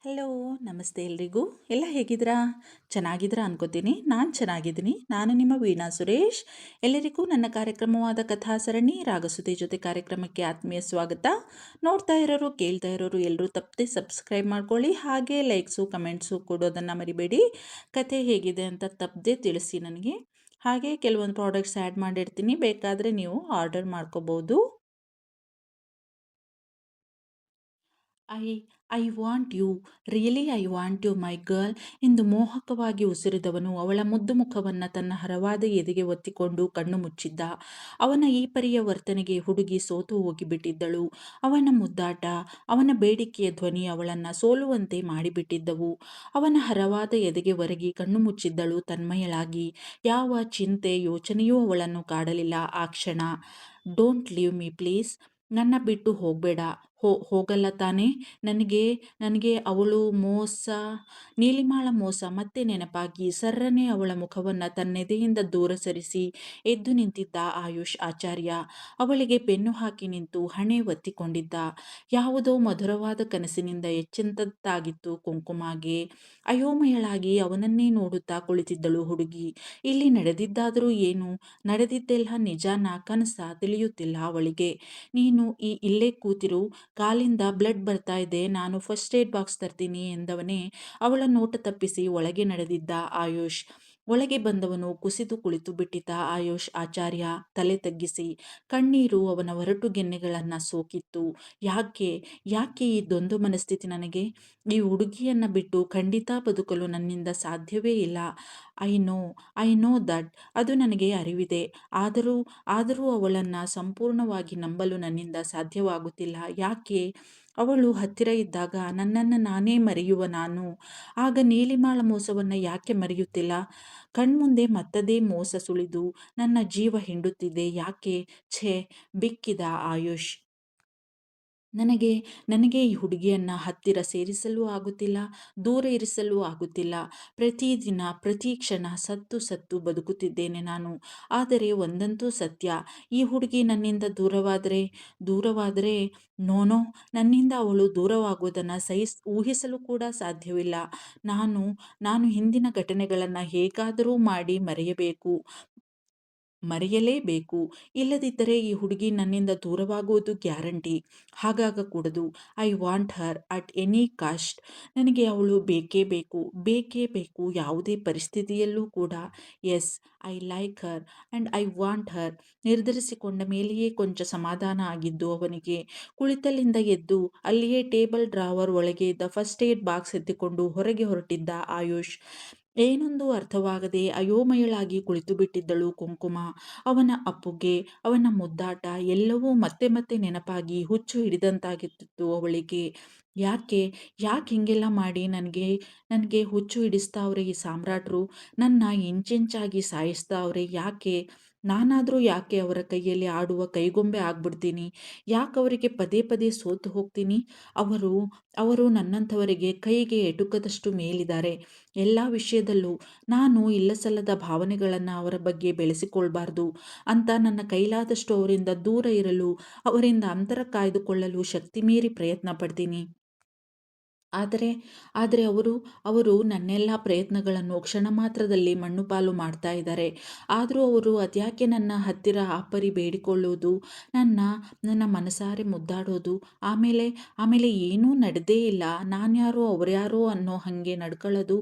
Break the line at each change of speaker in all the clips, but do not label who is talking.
Hello, ನಮಸ್ತೆ ಎಲ್ರಿಗೂ. ಎಲ್ಲ ಹೇಗಿದ್ದೀರಾ? ಚೆನ್ನಾಗಿದ್ದೀರಾ ಅನ್ಕೋತೀನಿ. ನಾನು ಚೆನ್ನಾಗಿದ್ದೀನಿ. ನಾನು ನಿಮ್ಮ ವೀಣಾ ಸುರೇಶ್. ಎಲ್ಲರಿಗೂ ನನ್ನ ಕಾರ್ಯಕ್ರಮವಾದ ಕಥಾ ಸರಣಿ ರಾಗಸುತಿ ಜೊತೆ ಕಾರ್ಯಕ್ರಮಕ್ಕೆ ಆತ್ಮೀಯ ಸ್ವಾಗತ. ನೋಡ್ತಾ ಇರೋರು, ಕೇಳ್ತಾ ಇರೋರು ಎಲ್ಲರೂ ತಪ್ಪದೆ ಸಬ್ಸ್ಕ್ರೈಬ್ ಮಾಡ್ಕೊಳ್ಳಿ. ಹಾಗೆ ಲೈಕ್ಸು, ಕಮೆಂಟ್ಸು ಕೊಡೋದನ್ನು ಮರಿಬೇಡಿ. ಕಥೆ ಹೇಗಿದೆ ಅಂತ ತಪ್ಪದೆ ತಿಳಿಸಿ ನನಗೆ. ಹಾಗೆ ಕೆಲವೊಂದು ಪ್ರಾಡಕ್ಟ್ಸ್ ಆ್ಯಡ್ ಮಾಡಿರ್ತೀನಿ, ಬೇಕಾದರೆ ನೀವು ಆರ್ಡರ್ ಮಾಡ್ಕೋಬೋದು. I I want you, really I want you my girl ಎಂದು ಮೋಹಕವಾಗಿ ಉಸಿರಿದವನು ಅವಳ ಮುದ್ದು ಮುಖವನ್ನು ತನ್ನ ಹರವಾದ ಎದೆಗೆ ಒತ್ತಿಕೊಂಡು ಕಣ್ಣು ಮುಚ್ಚಿದ್ದ. ಅವನ ಈ ಪರಿಯ ವರ್ತನೆಗೆ ಹುಡುಗಿ ಸೋತು ಹೋಗಿಬಿಟ್ಟಿದ್ದಳು. ಅವನ ಮುದ್ದಾಟ, ಅವನ ಬೇಡಿಕೆಯ ಧ್ವನಿ ಅವಳನ್ನು ಸೋಲುವಂತೆ ಮಾಡಿಬಿಟ್ಟಿದ್ದವು. ಅವನ ಹರವಾದ ಎದೆಗೆ ಒರಗಿ ಕಣ್ಣು ಮುಚ್ಚಿದ್ದಳು ತನ್ಮಯಳಾಗಿ. ಯಾವ ಚಿಂತೆ ಯೋಚನೆಯೂ ಅವಳನ್ನು ಕಾಡಲಿಲ್ಲ ಆ ಕ್ಷಣ. ಡೋಂಟ್ ಲೀವ್ ಮೀ ಪ್ಲೀಸ್, ನನ್ನ ಬಿಟ್ಟು ಹೋಗಬೇಡ. ಹೋಗಲ್ಲ ತಾನೇ? ನನಗೆ ನನಗೆ ಅವಳು ಮೋಸ, ನೀಲಿಮಾಳ ಮೋಸ ಮತ್ತೆ ನೆನಪಾಗಿ ಸರ್ರನೆ ಅವಳ ಮುಖವನ್ನು ತನ್ನೆದೆಯಿಂದ ದೂರ ಸರಿಸಿ ಎದ್ದು ನಿಂತಿದ್ದ ಆಯುಷ್ ಆಚಾರ್ಯ. ಅವಳಿಗೆ ಬೆನ್ನು ಹಾಕಿ ನಿಂತು ಹಣೆ ಒತ್ತಿಕೊಂಡಿದ್ದ. ಯಾವುದೋ ಮಧುರವಾದ ಕನಸಿನಿಂದ ಎಚ್ಚೆತ್ತಂತಾಗಿತ್ತು ಕುಂಕುಮಾಗೆ. ಅಯೋಮಯಳಾಗಿ ಅವನನ್ನೇ ನೋಡುತ್ತಾ ಕುಳಿತಿದ್ದಳು ಹುಡುಗಿ. ಇಲ್ಲಿ ನಡೆದಿದ್ದಾದರೂ ಏನು? ನಡೆದಿದ್ದೆಲ್ಲ ನಿಜಾನ ಕನಸ ತಿಳಿಯುತ್ತಿಲ್ಲ ಅವಳಿಗೆ. ನೀನು ಇಲ್ಲೇ ಕೂತಿರು, ಕಾಲಿಂದ ಬ್ಲಡ್ ಬರ್ತಾ ಇದೆ, ನಾನು ಫಸ್ಟ್ ಏಡ್ ಬಾಕ್ಸ್ ತರ್ತೀನಿ ಎಂದವನೇ ಅವಳ ನೋಟ ತಪ್ಪಿಸಿ ಒಳಗೆ ನಡೆದಿದ್ದ ಆಯುಷ್. ಒಳಗೆ ಬಂದವನು ಕುಸಿದು ಕುಳಿತು ಬಿಟ್ಟಿದ್ದ ಆಯುಷ್ ಆಚಾರ್ಯ ತಲೆ ತಗ್ಗಿಸಿ. ಕಣ್ಣೀರು ಅವನ ಹೊರಟು ಗೆನ್ನೆಗಳನ್ನು ಸೋಕಿತ್ತು. ಯಾಕೆ ಯಾಕೆ ಈ ದ್ವಂದ್ವ ಮನಸ್ಥಿತಿ ನನಗೆ? ಈ ಹುಡುಗಿಯನ್ನು ಬಿಟ್ಟು ಖಂಡಿತ ಬದುಕಲು ನನ್ನಿಂದ ಸಾಧ್ಯವೇ ಇಲ್ಲ. I know I know that, ಅದು ನನಗೆ ಅರಿವಿದೆ. ಆದರೂ ಆದರೂ ಅವಳನ್ನು ಸಂಪೂರ್ಣವಾಗಿ ನಂಬಲು ನನ್ನಿಂದ ಸಾಧ್ಯವಾಗುತ್ತಿಲ್ಲ. ಯಾಕೆ? ಅವಳು ಹತ್ತಿರ ಇದ್ದಾಗ ನನ್ನನ್ನು ನಾನೇ ಮರೆಯುವ ನಾನು ಆಗ ನೀಲಿಮಾಳ ಮೋಸವನ್ನು ಯಾಕೆ ಮರೆಯುತ್ತಿಲ್ಲ? ಕಣ್ಮುಂದೆ ಮತ್ತದೇ ಮೋಸ ಸುಳಿದು ನನ್ನ ಜೀವ ಹಿಂಡುತ್ತಿದೆ ಯಾಕೆ? ಛೇ, ಬಿಕ್ಕಿದ ಆಯುಷ್. ನನಗೆ ನನಗೆ ಈ ಹುಡುಗಿಯನ್ನು ಹತ್ತಿರ ಸೇರಿಸಲು ಆಗುತ್ತಿಲ್ಲ, ದೂರ ಇರಿಸಲು ಆಗುತ್ತಿಲ್ಲ. ಪ್ರತಿದಿನ ಪ್ರತಿ ಕ್ಷಣ ಸತ್ತು ಸತ್ತು ಬದುಕುತ್ತಿದ್ದೇನೆ ನಾನು. ಆದರೆ ಒಂದಂತೂ ಸತ್ಯ, ಈ ಹುಡುಗಿ ನನ್ನಿಂದ ದೂರವಾದರೆ ನೋನೋ, ನನ್ನಿಂದ ಅವಳು ದೂರವಾಗುವುದನ್ನು ಊಹಿಸಲು ಕೂಡ ಸಾಧ್ಯವಿಲ್ಲ. ನಾನು ನಾನು ಹಿಂದಿನ ಘಟನೆಗಳನ್ನು ಹೇಗಾದರೂ ಮಾಡಿ ಮರೆಯಲೇಬೇಕು. ಇಲ್ಲದಿದ್ದರೆ ಈ ಹುಡುಗಿ ನನ್ನಿಂದ ದೂರವಾಗುವುದು ಗ್ಯಾರಂಟಿ. ಹಾಗಾಗಕೂಡದು. I want her at any cost. ನನಗೆ ಅವಳು ಬೇಕೇ ಬೇಕು, ಬೇಕೇ ಬೇಕು, ಯಾವುದೇ ಪರಿಸ್ಥಿತಿಯಲ್ಲೂ ಕೂಡ. Yes, I like her and I want her. ನಿರ್ಧರಿಸಿಕೊಂಡ ಮೇಲೆಯೇ ಕೊಂಚ ಸಮಾಧಾನ ಆಗಿದ್ದು ಅವನಿಗೆ. ಕುಳಿತಲ್ಲಿಂದ ಎದ್ದು ಅಲ್ಲಿಯೇ ಟೇಬಲ್ ಡ್ರಾವರ್ ಒಳಗೆ ಇದ್ದ ಫಸ್ಟ್ ಏಡ್ ಬಾಕ್ಸ್ ಎತ್ತಿಕೊಂಡು ಹೊರಗೆ ಹೊರಟಿದ್ದ ಆಯುಷ್. ಏನೊಂದು ಅರ್ಥವಾಗದೆ ಅಯೋಮಯಳಾಗಿ ಕುಳಿತು ಬಿಟ್ಟಿದ್ದಳು ಕುಂಕುಮ. ಅವನ ಅಪ್ಪುಗೆ, ಅವನ ಮುದ್ದಾಟ ಎಲ್ಲವೂ ಮತ್ತೆ ಮತ್ತೆ ನೆನಪಾಗಿ ಹುಚ್ಚು ಹಿಡಿದಂತಾಗಿತ್ತು ಅವಳಿಗೆ. ಯಾಕೆ ಯಾಕೆ ಹಿಂಗೆಲ್ಲ ಮಾಡಿ ನನಗೆ ಹುಚ್ಚು ಹಿಡಿಸ್ತಾವ್ರೆ ಈ ಸಾಮ್ರಾಟ್ರು? ನನ್ನ ಇಂಚಿಂಚಾಗಿ ಸಾಯಿಸ್ತಾವ್ರೆ ಯಾಕೆ? ನಾನಾದರೂ ಯಾಕೆ ಅವರ ಕೈಯಲ್ಲಿ ಆಡುವ ಕೈಗೊಂಬೆ ಆಗ್ಬಿಡ್ತೀನಿ? ಯಾಕೆ ಅವರಿಗೆ ಪದೇ ಪದೇ ಸೋತು ಹೋಗ್ತೀನಿ? ಅವರು ಅವರು ನನ್ನಂಥವರಿಗೆ ಕೈಗೆ ಎಟುಕದಷ್ಟು ಮೇಲಿದ್ದಾರೆ. ಎಲ್ಲ ವಿಷಯದಲ್ಲೂ ನಾನು ಇಲ್ಲಸಲ್ಲದ ಭಾವನೆಗಳನ್ನು ಅವರ ಬಗ್ಗೆ ಬೆಳೆಸಿಕೊಳ್ಬಾರ್ದು ಅಂತ ನನ್ನ ಕೈಲಾದಷ್ಟು ಅವರಿಂದ ದೂರ ಇರಲು, ಅವರಿಂದ ಅಂತರ ಕಾಯ್ದುಕೊಳ್ಳಲು ಶಕ್ತಿ ಮೀರಿ ಪ್ರಯತ್ನ ಪಡ್ತೀನಿ. ಆದರೆ ಆದರೆ ಅವರು ಅವರು ನನ್ನೆಲ್ಲ ಪ್ರಯತ್ನಗಳನ್ನು ಕ್ಷಣ ಮಾತ್ರದಲ್ಲಿ ಮಣ್ಣುಪಾಲು ಮಾಡ್ತಾ ಇದ್ದಾರೆ. ಆದರೂ ಅವರು ಅದ್ಯಾಕೆ ನನ್ನ ಹತ್ತಿರ ಆಪರಿ ಬೇಡಿಕೊಳ್ಳೋದು, ನನ್ನ ನನ್ನ ಮನಸಾರೆ ಮುದ್ದಾಡೋದು, ಆಮೇಲೆ ಆಮೇಲೆ ಏನೂ ನಡೆದೇ ಇಲ್ಲ, ನಾನ್ಯಾರೋ ಅವ್ರ್ಯಾರೋ ಅನ್ನೋ ಹಾಗೆ ನಡ್ಕೊಳ್ಳೋದು?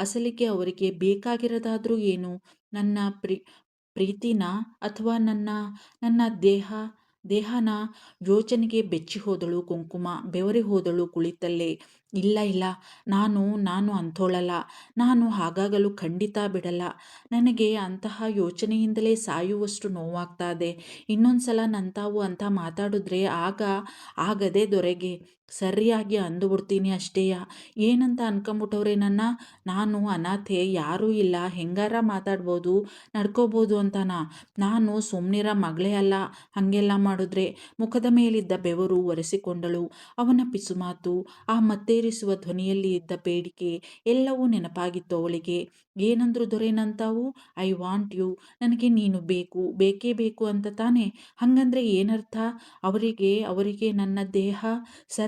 ಅಸಲಿಗೆ ಅವರಿಗೆ ಬೇಕಾಗಿರೋದಾದರೂ ಏನು? ನನ್ನ ಪ್ರೀತಿನ ಅಥವಾ ನನ್ನ ನನ್ನ ದೇಹನ? ಯೋಚನೆಗೆ ಬೆಚ್ಚಿ ಹೋದಳು ಕುಂಕುಮ. ಬೆವರಿ ಹೋದಳು ಕುಳಿತಲ್ಲೇ. ಇಲ್ಲ ಇಲ್ಲ, ನಾನು ನಾನು ಅಂಥೋಳಲ್ಲ. ನಾನು ಹಾಗಾಗಲು ಖಂಡಿತ ಬಿಡಲ್ಲ. ನನಗೆ ಅಂತಹ ಯೋಚನೆಯಿಂದಲೇ ಸಾಯುವಷ್ಟು ನೋವಾಗ್ತಾ ಇದೆ. ಇನ್ನೊಂದ್ಸಲ ನಂತಾವು ಅಂತ ಮಾತಾಡಿದ್ರೆ ಆಗದೆ ದೊರೆಗೆ ಸರಿಯಾಗಿ ಅಂದುಬಿಡ್ತೀನಿ ಅಷ್ಟೇಯ. ಏನಂತ ಅನ್ಕೊಂಬಿಟ್ಟವ್ರೆ ನನ್ನ? ನಾನು ಅನಾಥೆ, ಯಾರೂ ಇಲ್ಲ, ಹೆಂಗಾರ ಮಾತಾಡ್ಬೋದು, ನಡ್ಕೋಬೋದು ಅಂತನಾ? ನಾನು ಸುಮ್ಮನಿರ ಮಗಳೇ ಅಲ್ಲ ಹಾಗೆಲ್ಲ ಮಾಡಿದ್ರೆ. ಮುಖದ ಮೇಲಿದ್ದ ಬೆವರು ಒರೆಸಿಕೊಂಡಳು. ಅವನ ಪಿಸುಮಾತು, ಆ ಮತ್ತೇರಿಸುವ ಧ್ವನಿಯಲ್ಲಿ ಇದ್ದ ಬೇಡಿಕೆ ಎಲ್ಲವೂ ನೆನಪಾಗಿತ್ತು ಅವಳಿಗೆ. ಏನಂದ್ರು ದೊರೆನಂತಾವು? ಐ ವಾಂಟ್ ಯು, ನನಗೆ ನೀನು ಬೇಕು, ಬೇಕೇ ಬೇಕು ಅಂತ ತಾನೆ? ಹಂಗಂದ್ರೆ ಏನರ್ಥ? ಅವರಿಗೆ ನನ್ನ ದೇಹ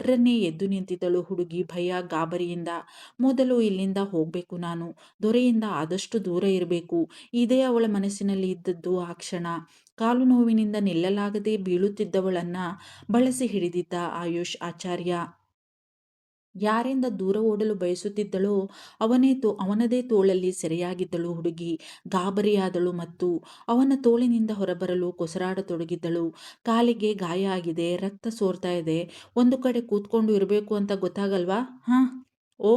ಸರ್ರನ್ನೇ ಎದ್ದು ನಿಂತಿದ್ದಳು ಹುಡುಗಿ ಭಯ ಗಾಬರಿಯಿಂದ. ಮೊದಲು ಇಲ್ಲಿಂದ ಹೋಗ್ಬೇಕು ನಾನು, ದೊರೆಯಿಂದ ಆದಷ್ಟು ದೂರ ಇರಬೇಕು. ಇದೇ ಅವಳ ಮನಸ್ಸಿನಲ್ಲಿ ಇದ್ದದ್ದು ಆ ಕ್ಷಣ. ಕಾಲು ನೋವಿನಿಂದ ನಿಲ್ಲಲಾಗದೆ ಬೀಳುತ್ತಿದ್ದವಳನ್ನ ಬಳಸಿ ಹಿಡಿದಿದ್ದ ಆಯುಷ್ ಆಚಾರ್ಯ. ಯಾರಿಂದ ದೂರ ಓಡಲು ಬಯಸುತ್ತಿದ್ದಳೋ ಅವನದೇ ತೋಳಲ್ಲಿ ಸೆರೆಯಾಗಿದ್ದಳು ಹುಡುಗಿ. ಗಾಬರಿಯಾದಳು ಮತ್ತು ಅವನ ತೋಳಿನಿಂದ ಹೊರಬರಲು ಕೊಸರಾಡತೊಡಗಿದ್ದಳು. ಕಾಲಿಗೆ ಗಾಯ ಆಗಿದೆ, ರಕ್ತ ಸೋರ್ತಾ ಇದೆ. ಒಂದು ಕಡೆ ಕೂತ್ಕೊಂಡು ಇರಬೇಕು ಅಂತ ಗೊತ್ತಾಗಲ್ವಾ? ಹಾಂ, ಓ,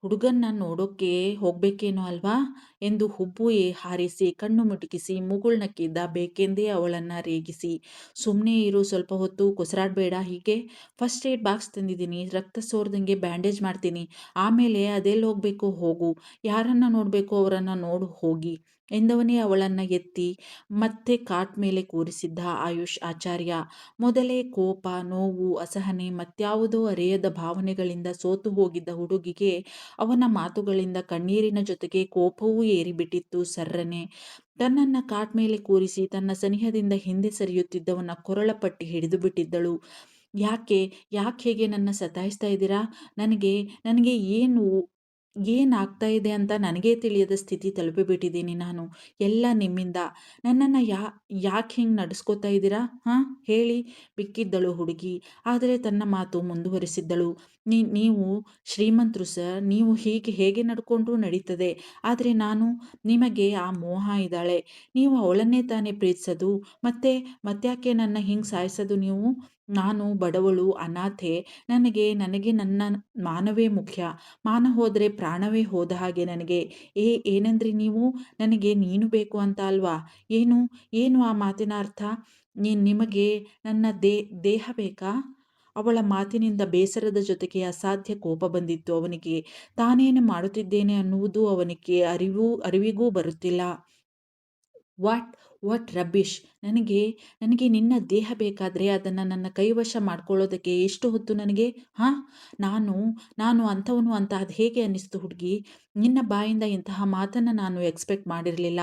ಹುಡುಗನ್ನ ನೋಡೋಕ್ಕೆ ಹೋಗ್ಬೇಕೇನೋ ಅಲ್ವಾ ಎಂದು ಹುಬ್ಬು ಹಾರಿಸಿ ಕಣ್ಣು ಮಿಟುಕಿಸಿ ಮುಗುಳ್ನಕ್ಕಿದ್ದ ಬೇಕೆಂದೇ ಅವಳನ್ನ ರೇಗಿಸಿ, ಸುಮ್ಮನೆ ಇರು, ಸ್ವಲ್ಪ ಹೊತ್ತು ಕೊಸರಾಡಬೇಡ ಹೀಗೆ. ಫಸ್ಟ್ ಏಡ್ ಬಾಕ್ಸ್ ತಂದಿದ್ದೀನಿ, ರಕ್ತ ಸೋರ್ದಂಗೆ ಬ್ಯಾಂಡೇಜ್ ಮಾಡ್ತೀನಿ, ಆಮೇಲೆ ಅದೆಲ್ಲಿ ಹೋಗ್ಬೇಕು ಹೋಗು, ಯಾರನ್ನ ನೋಡಬೇಕು ಅವರನ್ನ ನೋಡು ಹೋಗಿ ಎಂದವನೇ ಅವಳನ್ನ ಎತ್ತಿ ಮತ್ತೆ ಕಾಟ್ ಮೇಲೆ ಕೂರಿಸಿದ್ದ ಆಯುಷ್ ಆಚಾರ್ಯ. ಮೊದಲೇ ಕೋಪ, ನೋವು, ಅಸಹನೆ ಮತ್ಯಾವುದೋ ಅರಿಯದ ಭಾವನೆಗಳಿಂದ ಸೋತು ಹೋಗಿದ್ದ ಹುಡುಗಿಗೆ ಅವನ ಮಾತುಗಳಿಂದ ಕಣ್ಣೀರಿನ ಜೊತೆಗೆ ಕೋಪವೂ ಏರಿಬಿಟ್ಟಿತ್ತು ಸರ್ರನೆ. ತನ್ನನ್ನ ಕಾಟ್ ಮೇಲೆ ಕೂರಿಸಿ ತನ್ನ ಸನಿಹದಿಂದ ಹಿಂದೆ ಸರಿಯುತ್ತಿದ್ದವನ ಕೊರಳ ಪಟ್ಟಿ ಹಿಡಿದು ಬಿಟ್ಟಿದ್ದಳು. ಯಾಕೆ ಯಾಕೆ ಹೇಗೆ ನನ್ನ ಸತಾಯಿಸ್ತಾ ಇದ್ದೀರಾ? ನನಗೆ ನನಗೆ ಏನಾಗ್ತಾ ಇದೆ ಅಂತ ನನಗೇ ತಿಳಿಯದ ಸ್ಥಿತಿ ತಲುಪಿಬಿಟ್ಟಿದ್ದೀನಿ ನಾನು. ಎಲ್ಲ ನಿಮ್ಮಿಂದ. ನನ್ನನ್ನು ಯಾಕೆ ಹಿಂಗೆ ನಡೆಸ್ಕೋತಾ ಇದ್ದೀರಾ? ಹಾಂ, ಹೇಳಿ ಬಿಕ್ಕಿದ್ದಳು ಹುಡುಗಿ. ಆದರೆ ತನ್ನ ಮಾತು ಮುಂದುವರಿಸಿದ್ದಳು. ನೀವು ಶ್ರೀಮಂತರು ಸರ್, ನೀವು ಹೇಗೆ ನಡ್ಕೊಂಡ್ರೂ ನಡೀತದೆ. ಆದರೆ ನಿಮಗೆ ಆ ಮೋಹ ಇದ್ದಾಳೆ. ನೀವು ಅವಳನ್ನೇ ತಾನೇ ಪ್ರೀತಿಸೋದು. ಮತ್ತ್ಯಾಕೆ ನನ್ನ ಹಿಂಗೆ ಸಾಯಿಸೋದು ನೀವು? ನಾನು ಬಡವಳು, ಅನಾಥೆ. ನನಗೆ ನನ್ನ ಮಾನವೇ ಮುಖ್ಯ. ಮಾನ ಹೋದರೆ ಪ್ರಾಣವೇ ಹೋದ ಹಾಗೆ ನನಗೆ. ಏನಂದ್ರಿ ನೀವು? ನನಗೆ ನೀನು ಬೇಕು ಅಂತ ಅಲ್ವಾ? ಏನು ಏನು ಆ ಮಾತಿನ ಅರ್ಥ? ನಿಮಗೆ ನನ್ನ ದೇಹ ಬೇಕಾ? ಅವಳ ಮಾತಿನಿಂದ ಬೇಸರದ ಜೊತೆಗೆ ಅಸಾಧ್ಯ ಕೋಪ ಬಂದಿತ್ತು ಅವನಿಗೆ. ತಾನೇನು ಮಾಡುತ್ತಿದ್ದೇನೆ ಅನ್ನುವುದು ಅವನಿಗೆ ಅರಿವಿಗೂ ಬರುತ್ತಿಲ್ಲ. What what rubbish. ನನಗೆ ನಿನ್ನ ದೇಹ ಬೇಕಾದರೆ ಅದನ್ನು ನನ್ನ ಕೈವಶ ಮಾಡ್ಕೊಳ್ಳೋದಕ್ಕೆ ಎಷ್ಟು ಹೊತ್ತು ನನಗೆ? ಹಾಂ, ನಾನು ಅಂಥವನು ಅಂತ ಅದು ಹೇಗೆ ಅನ್ನಿಸ್ತು ಹುಡುಗಿ? ನಿನ್ನ ಬಾಯಿಂದ ಇಂತಹ ಮಾತನ್ನು ನಾನು ಎಕ್ಸ್ಪೆಕ್ಟ್ ಮಾಡಿರಲಿಲ್ಲ.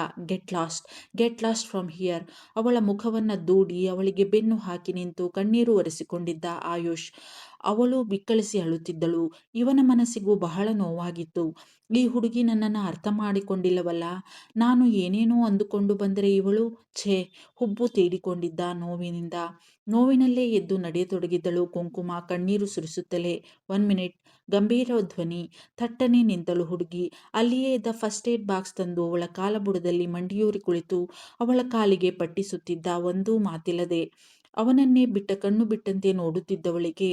Get lost from here. ಅವಳ ಮುಖವನ್ನು ದೂಡಿ ಅವಳಿಗೆ ಬೆನ್ನು ಹಾಕಿ ನಿಂತು ಕಣ್ಣೀರು ಒರೆಸಿಕೊಂಡಿದ್ದ ಆಯುಷ್. ಅವಳು ಬಿಕ್ಕಳಿಸಿ ಅಳುತ್ತಿದ್ದಳು. ಇವನ ಮನಸ್ಸಿಗೂ ಬಹಳ ನೋವಾಗಿತ್ತು. ಈ ಹುಡುಗಿ ನನ್ನನ್ನು ಅರ್ಥ ಮಾಡಿಕೊಂಡಿಲ್ಲವಲ್ಲ. ನಾನು ಏನೇನೋ ಅಂದುಕೊಂಡು ಬಂದರೆ ಇವಳು ಛೇ. ಹುಬ್ಬು ತೀಡಿಕೊಂಡಿದ್ದ ನೋವಿನಲ್ಲೇ ಎದ್ದು ನಡೆಯತೊಡಗಿದ್ದಳು ಕುಂಕುಮ ಕಣ್ಣೀರು ಸುರಿಸುತ್ತಲೇ. 1 ಮಿನಿಟ್. ಗಂಭೀರ ಧ್ವನಿ. ಥಟ್ಟನೆ ನಿಂತಳು ಹುಡುಗಿ. ಅಲ್ಲಿಯೇ ಇದ್ದ ಫಸ್ಟ್ ಏಡ್ ಬಾಕ್ಸ್ ತಂದು ಅವಳ ಕಾಲಬುಡದಲ್ಲಿ ಮಂಡಿಯೂರಿ ಕುಳಿತು ಅವಳ ಕಾಲಿಗೆ ಪಟ್ಟಿಸುತ್ತಿದ್ದ ಒಂದೂ ಮಾತಿಲ್ಲದೆ ಅವನನ್ನೇ ಕಣ್ಣು ಬಿಟ್ಟಂತೆ ನೋಡುತ್ತಿದ್ದವಳಿಗೆ,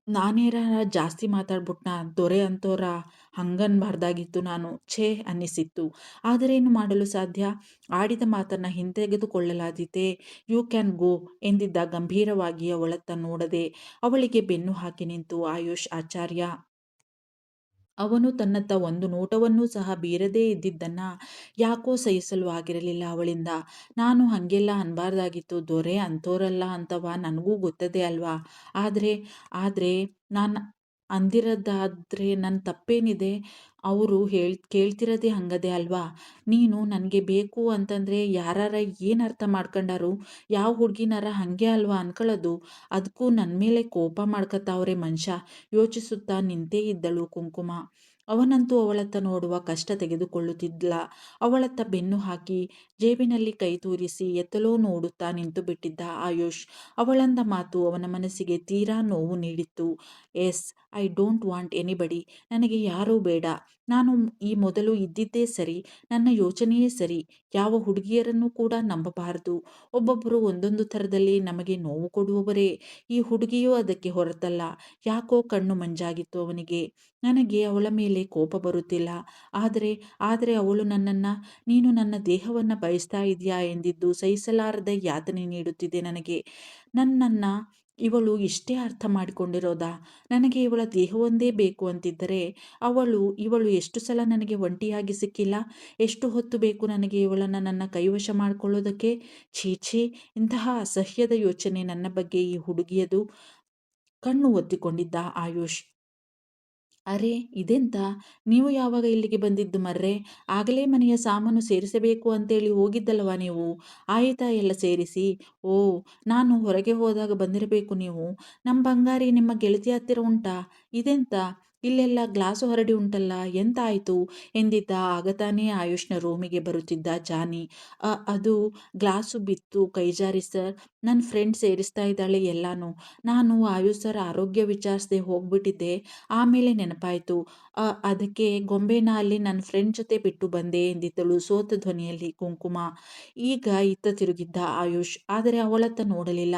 ನಾನೇನಾರ ಜಾಸ್ತಿ ಮಾತಾಡ್ಬಿಟ್ನಾ? ದೊರೆ ಅಂತೋರ ಹಂಗನ್ಬಾರ್ದಾಗಿತ್ತು ನಾನು. ಛೇ ಅನ್ನಿಸಿತ್ತು. ಆದರೇನು ಮಾಡಲು ಸಾಧ್ಯ? ಆಡಿದ ಮಾತನ್ನು ಹಿಂತೆಗೆದುಕೊಳ್ಳಲಾದೀತೆ. ಯು ಕ್ಯಾನ್ ಗೋ ಎಂದಿದ್ದ ಗಂಭೀರವಾಗಿ ಅವಳತ್ತ ನೋಡದೆ ಅವಳಿಗೆ ಬೆನ್ನು ಹಾಕಿ ನಿಂತು ಆಯುಷ್ ಆಚಾರ್ಯ. ಅವನು ತನ್ನತ್ತ ಒಂದು ನೋಟವನ್ನೂ ಸಹ ಬೀರದೇ ಇದ್ದಿದ್ದನ್ನ ಯಾಕೋ ಸಹಿಸಲು ಆಗಿರಲಿಲ್ಲ ಅವಳಿಂದ. ನಾನು ಹಾಗೆಲ್ಲ ಅನ್ಬಾರ್ದಾಗಿತ್ತು. ದೊರೆ ಅಂಥೋರಲ್ಲ ಅಂತವ ನನಗೂ ಗೊತ್ತದೆ ಅಲ್ವಾ? ಆದರೆ ನಾನು ಅಂದಿರೋದಾದ್ರೆ ನನ್ನ ತಪ್ಪೇನಿದೆ? ಅವರು ಕೇಳ್ತಿರೋದೇ ಹಂಗದೆ ಅಲ್ವಾ? ನೀನು ನನಗೆ ಬೇಕು ಅಂತಂದರೆ ಯಾರಾರ ಏನು ಅರ್ಥ ಮಾಡ್ಕೊಂಡಾರು? ಯಾವ ಹುಡುಗಿನಾರ ಹಾಗೆ ಅಲ್ವಾ ಅನ್ಕೊಳ್ಳೋದು? ಅದಕ್ಕೂ ನನ್ನ ಮೇಲೆ ಕೋಪ ಮಾಡ್ಕೊತಾವ್ರೆ ಮನುಷ್ಯ ಯೋಚಿಸುತ್ತಾ ನಿಂತೇ ಇದ್ದಳು ಕುಂಕುಮ. ಅವನಂತೂ ಅವಳತ್ತ ನೋಡುವ ಕಷ್ಟ ತೆಗೆದುಕೊಳ್ಳುತ್ತಿದ್ಲ. ಅವಳತ್ತ ಬೆನ್ನು ಹಾಕಿ ಜೇಬಿನಲ್ಲಿ ಕೈ ತೂರಿಸಿ ಎತ್ತಲೋ ನೋಡುತ್ತಾ ನಿಂತು ಬಿಟ್ಟಿದ್ದ ಆಯುಷ್. ಅವಳಂದ ಮಾತು ಅವನ ಮನಸ್ಸಿಗೆ ತೀರಾ ನೋವು ನೀಡಿತ್ತು. Yes, I don't want anybody. ನನಗೆ ಯಾರೂ ಬೇಡ. ನಾನು ಈ ಮೊದಲು ಇದ್ದಿದ್ದೇ ಸರಿ. ನನ್ನ ಯೋಚನೆಯೇ ಸರಿ. ಯಾವ ಹುಡುಗಿಯರನ್ನು ಕೂಡ ನಂಬಬಾರದು. ಒಬ್ಬೊಬ್ಬರು ಒಂದೊಂದು ಥರದಲ್ಲಿ ನಮಗೆ ನೋವು ಕೊಡುವವರೇ. ಈ ಹುಡುಗಿಯೂ ಅದಕ್ಕೆ ಹೊರತಲ್ಲ. ಯಾಕೋ ಕಣ್ಣು ಮಂಜಾಗಿತ್ತು ಅವನಿಗೆ. ನನಗೆ ಅವಳ ಮೇಲೆ ಕೋಪ ಬರುತ್ತಿಲ್ಲ. ಆದರೆ ಅವಳು ನೀನು ನನ್ನ ದೇಹವನ್ನು ಬಯಸ್ತಾ ಇದೆಯಾ ಎಂದಿದ್ದು ಸಹಿಸಲಾರದ ಯಾತನೆ ನೀಡುತ್ತಿದೆ ನನಗೆ. ನನ್ನನ್ನು ಇವಳು ಇಷ್ಟೇ ಅರ್ಥ ಮಾಡಿಕೊಂಡಿರೋದಾ? ನನಗೆ ಇವಳ ದೇಹವೊಂದೇ ಬೇಕು ಅಂತಿದ್ದರೆ ಇವಳು ಎಷ್ಟು ಸಲ ನನಗೆ ಒಂಟಿಯಾಗಿ ಸಿಕ್ಕಿಲ್ಲ? ಎಷ್ಟು ಹೊತ್ತು ಬೇಕು ನನಗೆ ಇವಳನ್ನು ನನ್ನ ಕೈವಶ ಮಾಡಿಕೊಳ್ಳೋದಕ್ಕೆ? ಛೀ, ಇಂತಹ ಅಸಹ್ಯದ ಯೋಚನೆ ನನ್ನ ಬಗ್ಗೆ ಈ ಹುಡುಗಿಯದು. ಕಣ್ಣು ಒತ್ತಿಕೊಂಡಿದ್ದ ಆಯುಷ್. ಅರೆ ಇದೆಂತ? ನೀವು ಯಾವಾಗ ಇಲ್ಲಿಗೆ ಬಂದಿದ್ದು ಮರ್ರೆ? ಆಗಲೇ ಮನೆಯ ಸಾಮಾನು ಸೇರಿಸಬೇಕು ಅಂತೇಳಿ ಹೋಗಿದ್ದಲ್ಲವಾ ನೀವು? ಆಯಿತಾ ಎಲ್ಲ ಸೇರಿಸಿ? ಓ, ನಾನು ಹೊರಗೆ ಹೋದಾಗ ಬಂದಿರಬೇಕು ನೀವು. ನಮ್ಮ ಬಂಗಾರಿ ನಿಮ್ಮ ಗೆಳತಿ ಹತ್ತಿರ ಉಂಟಾ? ಇದೆಂತ? ಇಲ್ಲೆಲ್ಲ ಗ್ಲಾಸು ಹರಡಿ ಉಂಟಲ್ಲ, ಎಂತ ಆಯಿತು? ಎಂದಿದ್ದ. ಆಗ ತಾನೇ ಆಯುಷ್ನ ರೂಮಿಗೆ ಬರುತ್ತಿದ್ದ ಜಾನಿ. ಅದು ಗ್ಲಾಸು ಬಿತ್ತು ಕೈಜಾರಿ ಸರ್. ನನ್ನ ಫ್ರೆಂಡ್ ಸೇರಿಸ್ತಾ ಇದ್ದಾಳೆ ಎಲ್ಲಾನು. ನಾನು ಆಯುಷ್ ಸರ್ ಆರೋಗ್ಯ ವಿಚಾರಿಸದೆ ಹೋಗ್ಬಿಟ್ಟಿದ್ದೆ. ಆಮೇಲೆ ನೆನಪಾಯಿತು. ಅದಕ್ಕೆ ಗೊಂಬೆನ ಅಲ್ಲಿ ನನ್ನ ಫ್ರೆಂಡ್ ಜೊತೆ ಬಿಟ್ಟು ಬಂದೆ ಎಂದಿದ್ದಳು ಸೋತ ಧ್ವನಿಯಲ್ಲಿ ಕುಂಕುಮ. ಈಗ ಇತ್ತ ತಿರುಗಿದ್ದ ಆಯುಷ್, ಆದರೆ ಅವಳತ್ತ ನೋಡಲಿಲ್ಲ.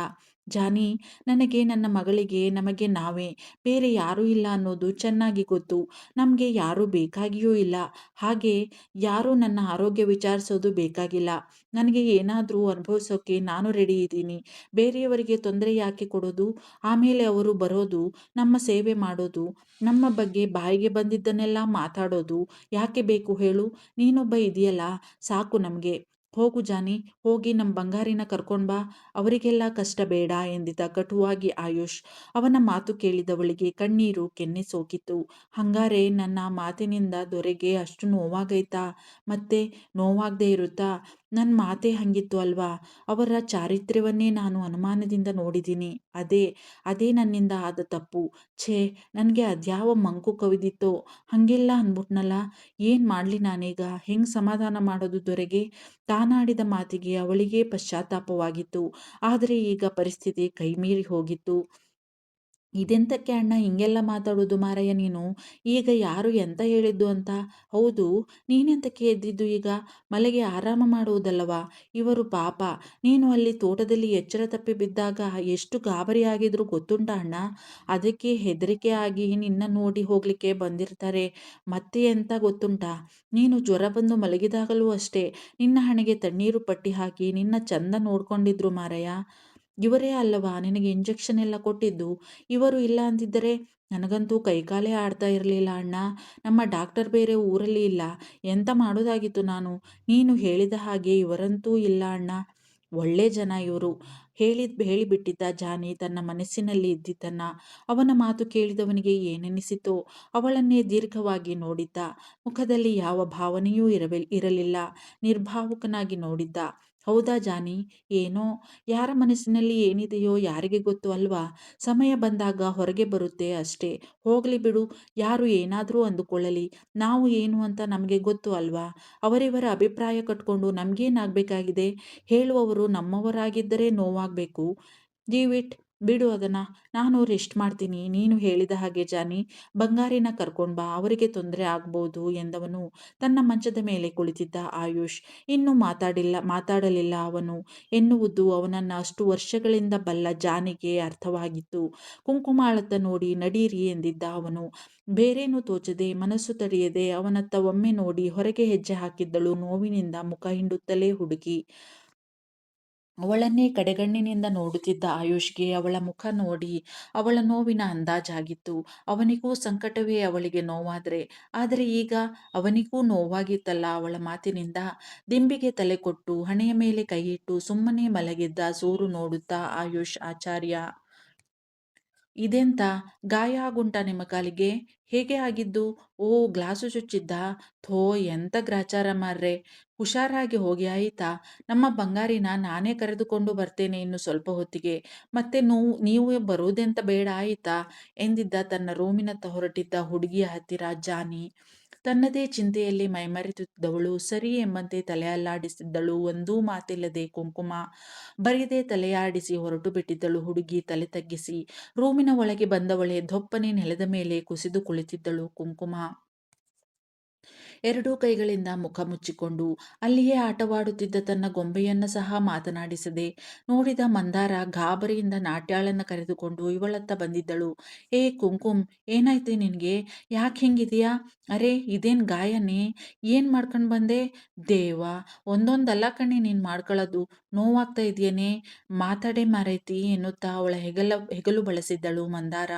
ಜಾನಿ, ನನಗೆ ನನ್ನ ಮಗಳಿಗೆ ನಮಗೆ ನಾವೇ, ಬೇರೆ ಯಾರೂ ಇಲ್ಲ ಅನ್ನೋದು ಚೆನ್ನಾಗಿ ಗೊತ್ತು. ನಮಗೆ ಯಾರೂ ಬೇಕಾಗಿಯೂ ಇಲ್ಲ. ಹಾಗೆ ಯಾರೂ ನನ್ನ ಆರೋಗ್ಯ ವಿಚಾರಿಸೋದು ಬೇಕಾಗಿಲ್ಲ. ನನಗೆ ಏನಾದರೂ ಅನುಭವಿಸೋಕೆ ನಾನು ರೆಡಿ ಇದ್ದೀನಿ. ಬೇರೆಯವರಿಗೆ ತೊಂದರೆ ಯಾಕೆ ಕೊಡೋದು? ಆಮೇಲೆ ಅವರು ಬರೋದು, ನಮ್ಮ ಸೇವೆ ಮಾಡೋದು, ನಮ್ಮ ಬಗ್ಗೆ ಬಾಯಿಗೆ ಬಂದಿದ್ದನ್ನೆಲ್ಲ ಮಾತಾಡೋದು ಯಾಕೆ ಬೇಕು ಹೇಳು? ನೀನೊಬ್ಬ ಇದೆಯಲ್ಲ, ಸಾಕು ನಮಗೆ. ಹೋಗು ಜಾನಿ, ಹೋಗಿ ನಮ್ಮ ಬಂಗಾರಿನ ಕರ್ಕೊಂಡು ಬಾ. ಅವರಿಗೆಲ್ಲ ಕಷ್ಟ ಬೇಡ ಎಂದಿದ್ದ ಕಟುವಾಗಿ ಆಯುಷ್. ಅವನ ಮಾತು ಕೇಳಿದವಳಿಗೆ ಕಣ್ಣೀರು ಕೆನ್ನೆ ಸೋಕಿತು. ಹಂಗಾರೆ ನನ್ನ ಮಾತಿನಿಂದ ದೊರೆಗೆ ಅಷ್ಟು ನೋವಾಗೈತಾ? ಮತ್ತೆ ನೋವಾಗದೇ ಇರುತ್ತಾ? ನನ್ನ ಮಾತೇ ಹಂಗಿತ್ತು ಅಲ್ವಾ? ಅವರ ಚಾರಿತ್ರ್ಯವನ್ನೇ ನಾನು ಅನುಮಾನದಿಂದ ನೋಡಿದ್ದೀನಿ. ಅದೇ ಅದೇ ನನ್ನಿಂದ ಆದ ತಪ್ಪು. ಛೇ, ನನಗೆ ಅದ್ಯಾವ ಮಂಕು ಕವಿದಿತ್ತೋ ಹಾಗೆಲ್ಲ ಅಂದ್ಬಿಟ್ನಲ್ಲ. ಏನು ಮಾಡಲಿ ನಾನೀಗ? ಹೆಂಗೆ ಸಮಾಧಾನ ಮಾಡೋದು ದೊರೆಗೆ? ತಾನಾಡಿದ ಮಾತಿಗೆ ಅವಳಿಗೇ ಪಶ್ಚಾತ್ತಾಪವಾಗಿತ್ತು. ಆದರೆ ಈಗ ಪರಿಸ್ಥಿತಿ ಕೈಮೀರಿ ಹೋಗಿತ್ತು. ಇದೆಂತಕ್ಕೆ ಅಣ್ಣ ಹಿಂಗೆಲ್ಲ ಮಾತಾಡೋದು ಮಾರಾಯ ನೀನು? ಈಗ ಯಾರು ಎಂತ ಹೇಳಿದ್ದು ಅಂತ? ಹೌದು, ನೀನೆಂತಕ್ಕೆ ಎದ್ದಿದ್ದು ಈಗ? ಮಲಗಿ ಆರಾಮ ಮಾಡುವುದಲ್ಲವಾ? ಇವರು ಪಾಪ, ನೀನು ಅಲ್ಲಿ ತೋಟದಲ್ಲಿ ಎಚ್ಚರ ತಪ್ಪಿ ಬಿದ್ದಾಗ ಎಷ್ಟು ಗಾಬರಿ ಆಗಿದ್ರು ಗೊತ್ತುಂಟ ಅಣ್ಣ? ಅದಕ್ಕೆ ಹೆದರಿಕೆ ಆಗಿ ನಿನ್ನ ನೋಡಿ ಹೋಗ್ಲಿಕ್ಕೆ ಬಂದಿರ್ತಾರೆ. ಮತ್ತೆ ಎಂತ ಗೊತ್ತುಂಟಾ? ನೀನು ಜ್ವರ ಬಂದು ಮಲಗಿದಾಗಲೂ ಅಷ್ಟೇ ನಿನ್ನ ಹಣೆಗೆ ತಣ್ಣೀರು ಪಟ್ಟಿ ಹಾಕಿ ನಿನ್ನ ಚಂದ ನೋಡ್ಕೊಂಡಿದ್ರು ಮಾರಾಯ. ಇವರೇ ಅಲ್ಲವಾ ನಿನಗೆ ಇಂಜೆಕ್ಷನ್ ಎಲ್ಲ ಕೊಟ್ಟಿದ್ದು? ಇವರು ಇಲ್ಲ ಅಂದಿದ್ದರೆ ನನಗಂತೂ ಕೈಕಾಲೇ ಆಡ್ತಾ ಇರಲಿಲ್ಲ ಅಣ್ಣ. ನಮ್ಮ ಡಾಕ್ಟರ್ ಬೇರೆ ಊರಲ್ಲಿ ಇಲ್ಲ. ಎಂತ ಮಾಡೋದಾಗಿತ್ತು ನಾನು? ನೀನು ಹೇಳಿದ ಹಾಗೆ ಇವರಂತೂ ಇಲ್ಲ ಅಣ್ಣ. ಒಳ್ಳೆ ಜನ ಇವರು. ಹೇಳಿಬಿಟ್ಟಿದ್ದ ಜಾನಿ ತನ್ನ ಮನಸ್ಸಿನಲ್ಲಿ ಇದ್ದಿದ್ದನ್ನ. ಅವನ ಮಾತು ಕೇಳಿದವನಿಗೆ ಏನೆನಿಸಿತೋ ಅವಳನ್ನೇ ದೀರ್ಘವಾಗಿ ನೋಡಿದ್ದ. ಮುಖದಲ್ಲಿ ಯಾವ ಭಾವನೆಯೂ ಇರಲಿಲ್ಲ. ನಿರ್ಭಾವುಕನಾಗಿ ನೋಡಿದ್ದ. ಹೌದಾ ಜಾನಿ? ಏನೋ, ಯಾರ ಮನಸ್ಸಿನಲ್ಲಿ ಏನಿದೆಯೋ ಯಾರಿಗೆ ಗೊತ್ತು ಅಲ್ವಾ? ಸಮಯ ಬಂದಾಗ ಹೊರಗೆ ಬರುತ್ತೆ ಅಷ್ಟೇ. ಹೋಗ್ಲಿ ಬಿಡು, ಯಾರು ಏನಾದರೂ ಅಂದುಕೊಳ್ಳಲಿ. ನಾವು ಏನು ಅಂತ ನಮಗೆ ಗೊತ್ತು ಅಲ್ವಾ? ಅವರಿವರ ಅಭಿಪ್ರಾಯ ಕಟ್ಕೊಂಡು ನಮಗೇನಾಗಬೇಕಾಗಿದೆ? ಹೇಳುವವರು ನಮ್ಮವರಾಗಿದ್ದರೆ ನೋವಾಗಬೇಕು. ಲೀವ್ ಇಟ್, ಬಿಡು ಅದನ್ನ. ನಾನು ರೆಸ್ಟ್ ಮಾಡ್ತೀನಿ. ನೀನು ಹೇಳಿದ ಹಾಗೆ ಜಾನಿ, ಬಂಗಾರಿನ ಕರ್ಕೊಂಡು ಬಾ, ಅವರಿಗೆ ತೊಂದರೆ ಆಗ್ಬೋದು ಎಂದವನು ತನ್ನ ಮಂಚದ ಮೇಲೆ ಕುಳಿತಿದ್ದ ಆಯುಷ್. ಇನ್ನೂ ಮಾತಾಡಲಿಲ್ಲ ಅವನು ಎನ್ನುವುದು ಅವನನ್ನು ಅಷ್ಟು ವರ್ಷಗಳಿಂದ ಬಲ್ಲ ಜಾನಿಗೆ ಅರ್ಥವಾಗಿತ್ತು. ಕುಂಕುಮಾಳತ್ತ ನೋಡಿ ನಡೀರಿ ಎಂದಿದ್ದ ಅವನು. ಬೇರೇನೂ ತೋಚದೆ ಮನಸ್ಸು ತಡೆಯದೆ ಅವನತ್ತ ಒಮ್ಮೆ ನೋಡಿ ಹೊರಗೆ ಹೆಜ್ಜೆ ಹಾಕಿದ್ದಳು ನೋವಿನಿಂದ ಮುಖ ಹಿಂಡುತ್ತಲೇ ಹುಡುಗಿ. ಅವಳನ್ನೇ ಕಡೆಗಣ್ಣಿನಿಂದ ನೋಡುತ್ತಿದ್ದ ಆಯುಷ್ಗೆ ಅವಳ ಮುಖ ನೋಡಿ ಅವಳ ನೋವಿನ ಅಂದಾಜಾಗಿತ್ತು. ಅವನಿಗೂ ಸಂಕಟವೇ ಅವಳಿಗೆ ನೋವಾದ್ರೆ, ಆದರೆ ಈಗ ಅವನಿಗೂ ನೋವಾಗಿತ್ತಲ್ಲ ಅವಳ ಮಾತಿನಿಂದ. ದಿಂಬಿಗೆ ತಲೆ ಕೊಟ್ಟು ಹಣೆಯ ಮೇಲೆ ಕೈಯಿಟ್ಟು ಸುಮ್ಮನೆ ಮಲಗಿದ್ದ ಸೂರು ನೋಡುತ್ತಾ ಆಯುಷ್ ಆಚಾರ್ಯ. ಇದೆಂತ? ಗಾಯ ಆಗುಂಟಾ ನಿಮ್ಮ ಕಾಲಿಗೆ? ಹೇಗೆ ಆಗಿದ್ದು? ಓ, ಗ್ಲಾಸು ಚುಚ್ಚಿದ್ದ? ಥೋ, ಎಂತ ಗ್ರಾಚಾರ ಮಾರ್ರೆ. ಹುಷಾರಾಗಿ ಹೋಗಿ ಆಯಿತಾ? ನಮ್ಮ ಬಂಗಾರಿನ ನಾನೇ ಕರೆದುಕೊಂಡು ಬರ್ತೇನೆ ಇನ್ನು ಸ್ವಲ್ಪ ಹೊತ್ತಿಗೆ. ಮತ್ತೆ ನೀವು ಬರುವುದೆಂತ ಬೇಡ ಆಯಿತಾ? ಎಂದಿದ್ದ ತನ್ನ ರೂಮಿನತ್ತ ಹೊರಟಿದ್ದ ಹುಡುಗಿಯ ಹತ್ತಿರ ಜಾನಿ. ತನ್ನದೇ ಚಿಂತೆಯಲ್ಲಿ ಮೈಮರೆತಿದ್ದವಳು ಸರಿ ಎಂಬಂತೆ ತಲೆ ಅಲ್ಲಾಡಿಸಿದ್ದಳು. ಒಂದೂ ಮಾತಿಲ್ಲದೆ ಕುಂಕುಮ. ಬರಿದೇ ತಲೆಯಾಡಿಸಿ ಹೊರಟು ಬಿಟ್ಟಿದ್ದಳು ಹುಡುಗಿ ತಲೆ ತಗ್ಗಿಸಿ. ರೂಮಿನ ಒಳಗೆ ಬಂದವಳೆ ದೊಪ್ಪನೆ ನೆಲದ ಮೇಲೆ ಕುಸಿದು ಕುಳಿತಿದ್ದಳು ಕುಂಕುಮ. ಎರಡೂ ಕೈಗಳಿಂದ ಮುಖ ಮುಚ್ಚಿಕೊಂಡು ಅಲ್ಲಿಯೇ ಆಟವಾಡುತ್ತಿದ್ದ ತನ್ನ ಗೊಂಬೆಯನ್ನ ಸಹ ಮಾತನಾಡಿಸದೆ ನೋಡಿದ ಮಂದಾರ ಗಾಬರಿಯಿಂದ ನಾಟ್ಯಾಳನ್ನ ಕರೆದುಕೊಂಡು ಇವಳತ್ತ ಬಂದಿದ್ದಳು. ಏ ಕುಂಕುಮ್, ಏನಾಯ್ತು ನಿನಗೆ? ಯಾಕೆ ಹಿಂಗಿದೆಯಾ? ಅರೆ, ಇದೇನು ಗಾಯನೇ? ಏನು ಮಾಡ್ಕೊಂಡು ಬಂದೆ? ದೇವ, ಒಂದೊಂದಲ್ಲ ಕಣೆ ನೀನು ಮಾಡ್ಕೊಳ್ಳೋದು. ನೋವಾಗ್ತಾ ಇದೆಯೇನೆ? ಮಾತಾಡೇ ಮಾರೈತಿ ಎನ್ನುತ್ತಾ ಅವಳ ಹೆಗಲು ಬಳಸಿದ್ದಳು ಮಂದಾರ.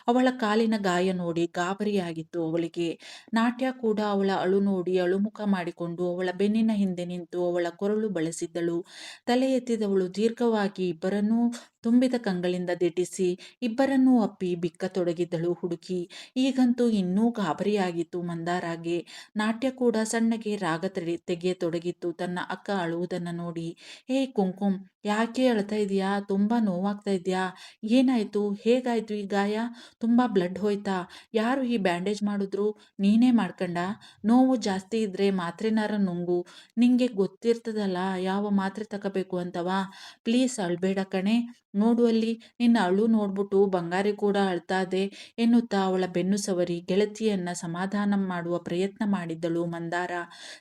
ಅವಳ ಕಾಲಿನ ಗಾಯ ನೋಡಿ ಗಾಬರಿಯಾಗಿತ್ತು ಅವಳಿಗೆ. ನಾಟ್ಯ ಕೂಡ ಅವಳ ಅಳು ನೋಡಿ ಅಳುಮುಖ ಮಾಡಿಕೊಂಡು ಅವಳ ಬೆನ್ನಿನ ಹಿಂದೆ ನಿಂತು ಅವಳ ಕೊರಳು ಬಳಸಿದ್ದಳು. ತಲೆ ಎತ್ತಿದವಳು ದೀರ್ಘವಾಗಿ ಇಬ್ಬರನ್ನೂ ತುಂಬಿದ ಕಂಗಳಿಂದ ದಿಟ್ಟಿಸಿ ಇಬ್ಬರನ್ನೂ ಅಪ್ಪಿ ಬಿಕ್ಕತೊಡಗಿದ್ದಳು ಹುಡುಗಿ. ಈಗಂತೂ ಇನ್ನೂ ಗಾಬರಿಯಾಗಿತ್ತು ಮಂದಾರಾಗೆ. ನಾಟ್ಯ ಕೂಡ ಸಣ್ಣಗೆ ರಾಗ ತೆಗೆಯತೊಡಗಿತ್ತು ತನ್ನ ಅಕ್ಕ ಅಳುವುದನ್ನು ನೋಡಿ. ಹೇ ಕುಂಕುಮ್, ಯಾಕೆ ಅಳ್ತಾ ಇದೆಯಾ? ತುಂಬ ನೋವಾಗ್ತಾ ಇದೆಯಾ? ಏನಾಯ್ತು? ಹೇಗಾಯ್ತು ಈ ಗಾಯ? ತುಂಬ ಬ್ಲಡ್ ಹೋಯ್ತಾ? ಯಾರು ಈ ಬ್ಯಾಂಡೇಜ್ ಮಾಡಿದ್ರು? ನೀನೇ ಮಾಡ್ಕಂಡ? ನೋವು ಜಾಸ್ತಿ ಇದ್ರೆ ಮಾತ್ರೆನಾರ ನುಂಗು. ನಿಂಗೆ ಗೊತ್ತಿರ್ತದಲ್ಲ ಯಾವ ಮಾತ್ರೆ ತಗೋಬೇಕು ಅಂತವಾ. ಪ್ಲೀಸ್ ಅಳ್ಬೇಡ ಕಣೆ. ನೋಡು ಅಲ್ಲಿ, ನಿನ್ನ ಅಳು ನೋಡ್ಬಿಟ್ಟು ಬಂಗಾರಿ ಕೂಡ ಅಳ್ತಾದೆ ಎನ್ನುತ್ತಾ ಅವಳ ಬೆನ್ನು ಸವರಿ ಗೆಳತಿಯನ್ನ ಸಮಾಧಾನ ಮಾಡುವ ಪ್ರಯತ್ನ ಮಾಡಿದ್ದಳು ಮಂದಾರ.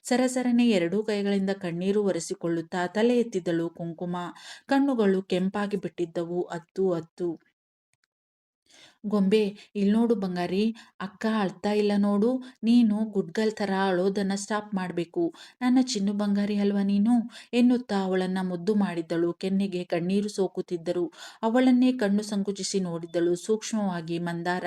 ಸರಸರನೆ ಎರಡೂ ಕೈಗಳಿಂದ ಕಣ್ಣೀರು ಒರೆಸಿಕೊಳ್ಳುತ್ತಾ ತಲೆ ಎತ್ತಿದ್ದಳು ಕುಂಕುಮ. ಕಣ್ಣುಗಳು ಕೆಂಪಾಗಿ ಬಿಟ್ಟಿದ್ದವು ಅತ್ತು ಅತ್ತು. ಗೊಂಬೆ, ಇಲ್ಲಿ ನೋಡು ಬಂಗಾರಿ, ಅಕ್ಕ ಅಳ್ತಾ ಇಲ್ಲ ನೋಡು. ನೀನು ಗುಡ್ಗಲ್ ಥರ ಅಳೋದನ್ನು ಸ್ಟಾಪ್ ಮಾಡಬೇಕು. ನನ್ನ ಚಿನ್ನು ಬಂಗಾರಿ ಅಲ್ವಾ ನೀನು ಎನ್ನುತ್ತಾ ಅವಳನ್ನು ಮುದ್ದು ಮಾಡಿದ್ದಳು. ಕೆನ್ನೆಗೆ ಕಣ್ಣೀರು ಸೋಕುತ್ತಿದ್ದರು. ಅವಳನ್ನೇ ಕಣ್ಣು ಸಂಕುಚಿಸಿ ನೋಡಿದ್ದಳು ಸೂಕ್ಷ್ಮವಾಗಿ ಮಂದಾರ.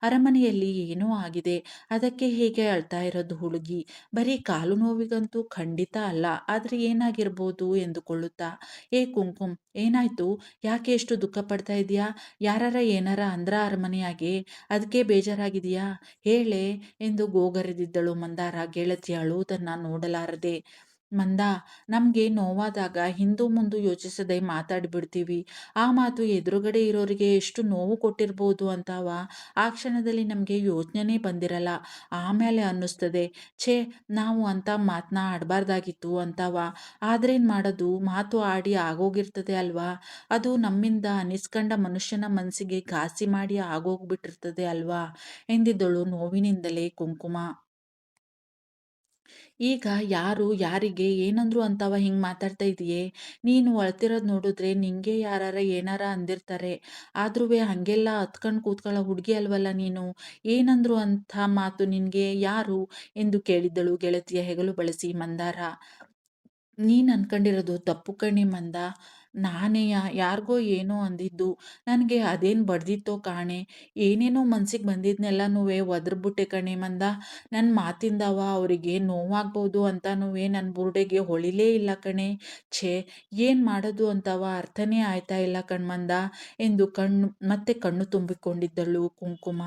ಅರಮನೆಯಲ್ಲಿ ಏನೋ ಆಗಿದೆ, ಅದಕ್ಕೆ ಹೇಗೆ ಅಳ್ತಾ ಇರೋದು ಹುಡುಗಿ. ಬರೀ ಕಾಲು ನೋವಿಗಂತೂ ಖಂಡಿತ ಅಲ್ಲ, ಆದರೆ ಏನಾಗಿರ್ಬೋದು ಎಂದುಕೊಳ್ಳುತ್ತಾ. ಏ ಕುಂಕುಮ್, ಏನಾಯ್ತು? ಯಾಕೆ ಎಷ್ಟು ದುಃಖ ಪಡ್ತಾ ಇದೆಯಾ? ಯಾರಾರ ಏನಾರ ಅಂದ್ರ ಅರಮನೆಯಾಗೆ, ಅದಕ್ಕೆ ಬೇಜಾರಾಗಿದೆಯಾ? ಹೇಳೆ ಎಂದು ಗೋಗರೆದಿದ್ದಳು ಮಂದಾರ ಗೆಳತಿ ಅಳುವುದನ್ನು ನೋಡಲಾರದೆ. ಮಂದ, ನಮಗೆ ನೋವಾದಾಗ ಹಿಂದು ಮುಂದು ಯೋಚಿಸದೆ ಮಾತಾಡಿಬಿಡ್ತೀವಿ. ಆ ಮಾತು ಎದುರುಗಡೆ ಇರೋರಿಗೆ ಎಷ್ಟು ನೋವು ಕೊಟ್ಟಿರ್ಬೋದು ಅಂತವ ಆ ಕ್ಷಣದಲ್ಲಿ ನಮಗೆ ಯೋಚನೆನೇ ಬಂದಿರಲ್ಲ. ಆಮೇಲೆ ಅನ್ನಿಸ್ತದೆ, ಛೇ, ನಾವು ಅಂತ ಮಾತನ್ನ ಆಡಬಾರ್ದಾಗಿತ್ತು ಅಂತವ. ಆದ್ರೇನು ಮಾಡೋದು, ಮಾತು ಆಡಿ ಆಗೋಗಿರ್ತದೆ ಅಲ್ವಾ. ಅದು ನಮ್ಮಿಂದ ಅನಿಸ್ಕಂಡ ಮನುಷ್ಯನ ಮನಸ್ಸಿಗೆ ಘಾಸಿ ಮಾಡಿ ಆಗೋಗ್ಬಿಟ್ಟಿರ್ತದೆ ಅಲ್ವಾ ಎಂದಿದ್ದಳು ನೋವಿನಿಂದಲೇ ಕುಂಕುಮ. ಈಗ ಯಾರು ಯಾರಿಗೆ ಏನಂದ್ರು ಅಂತವ ಹಿಂಗೆ ಮಾತಾಡ್ತಾ ಇದೆಯೇ? ನೀನು ಅಳ್ತಿರೋದು ನೋಡಿದ್ರೆ ನಿಂಗೆ ಯಾರಾರ ಏನಾರ ಅಂದಿರ್ತಾರೆ. ಆದ್ರೂ ಹಾಗೆಲ್ಲ ಹತ್ಕೊಂಡು ಕೂತ್ಕೊಳ್ಳೋ ಹುಡುಗಿ ಅಲ್ವಲ್ಲ ನೀನು. ಏನಂದ್ರು ಅಂಥ ಮಾತು ನಿನಗೆ ಯಾರು ಎಂದು ಕೇಳಿದ್ದಳು ಗೆಳತಿಯ ಹೆಗಲು ಬಳಸಿ ಮಂದಾರ. ನೀನು ಅನ್ಕೊಂಡಿರೋದು ತಪ್ಪು ಕಣೆ ಮಂದ. ನಾನೇಯ ಯಾರಿಗೋ ಏನೋ ಅಂದಿದ್ದು. ನನಗೆ ಅದೇನು ಬಡ್ದಿತ್ತೋ ಕಾಣೆ. ಏನೇನೋ ಮನ್ಸಿಗೆ ಬಂದಿದ್ನೆಲ್ಲನೂ ಒದರ್ಬಿಟ್ಟೆ ಕಣೆ ಮಂದ. ನನ್ನ ಮಾತಿಂದವ ಅವರಿಗೆ ನೋವಾಗ್ಬೋದು ಅಂತನೂ ನನ್ನ ಬುರುಡೆಗೆ ಹೊಳಿಲೇ ಇಲ್ಲ ಕಣೆ. ಛೇ, ಏನು ಮಾಡೋದು ಅಂತವ ಅರ್ಥನೇ ಆಯ್ತಾ ಇಲ್ಲ ಕಣ್ಮಂದ ಎಂದು ಮತ್ತೆ ಕಣ್ಣು ತುಂಬಿಕೊಂಡಿದ್ದಳು ಕುಂಕುಮ.